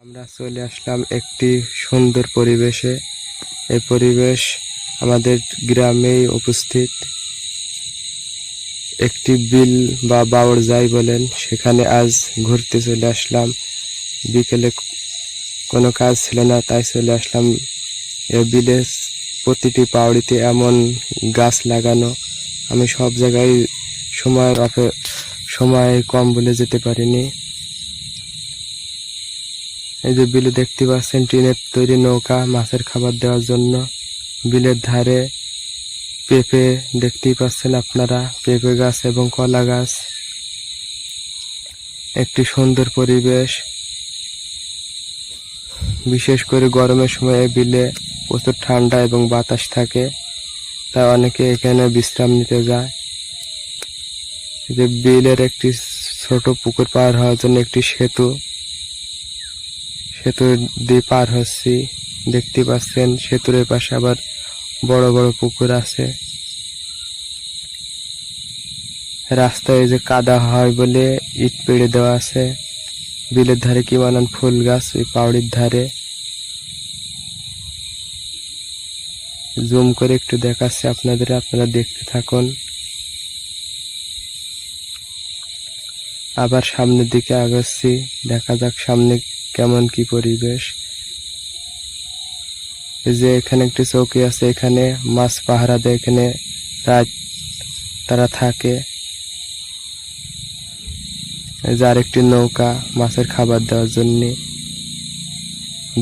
আমরা চলে আসলাম একটি সুন্দর পরিবেশে। এই পরিবেশ আমাদের গ্রামেই উপস্থিত। একটি বিল বা বাওড় যাই বলেন, সেখানে আজ ঘুরতে চলে আসলাম। বিকেলে কোনো কাজ ছিল না, তাই চলে আসলাম। এই বিলে প্রতিটি পাউড়িতে এমন গাছ লাগানো, আমি সব জায়গায় সময় কম বলে যেতে পারিনি। এই যে বিলে দেখতে পাচ্ছেন টিনের তৈরি নৌকা মাছের খাবার দেওয়ার জন্য। বিলের ধারে পেঁপে দেখতেই পাচ্ছেন আপনারা, পেঁপে গাছ এবং কলা গাছ। একটি সুন্দর পরিবেশ। বিশেষ করে গরমের সময় এই বিলে প্রচুর ঠান্ডা এবং বাতাস থাকে, তাই অনেকে এখানে বিশ্রাম নিতে যায়। যে বিলের একটি ছোট পুকুর পার হওয়ার জন্য একটি সেতু দিয়ে পার হচ্ছি। দেখতে পাচ্ছেন সেতুর পাশে আবার বড় বড় পুকুর আছে। রাস্তায় যে কাদা হয় বলে ইট পেড়ে দেওয়া আছে। বিলের ধারে কি বানান ফুল গাছ, ওই পাউড়ির ধারে। জুম করে একটু দেখাচ্ছে আপনাদের, আপনারা দেখতে থাকুন। আবার সামনের দিকে আগাচ্ছি, দেখা যাক সামনে কেমন কি পরিবেশ। এই যে এখানে একটি চৌকি আছে, এখানে মাছ পাহারা দেয়, এখানে রাত তারা থাকে। যার একটি নৌকা মাছের খাবার দেওয়ার জন্য।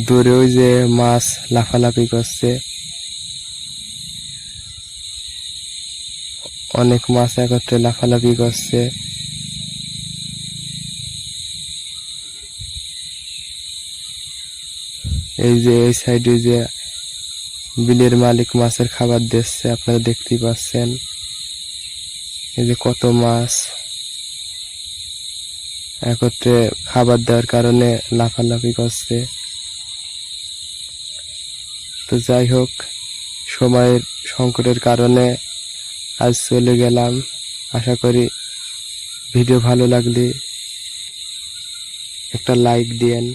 দূরে ওই যে মাছ লাফালাফি করছে, অনেক মাছ একত্রে লাফালাফি করছে। এই যে এই সাইডে যে বিলের মালিক মাছের খাবার দিচ্ছে, আপনারা দেখতেই পাচ্ছেন। এই যে কত মাছ একত্রে খাবার দেওয়ার কারণে লাফালাফি করছে। তো যাই হোক, সময়ের সংকটের কারণে আজ চলে গেলাম। আশা করি ভিডিও ভালো লাগলে একটা লাইক দিয়েন।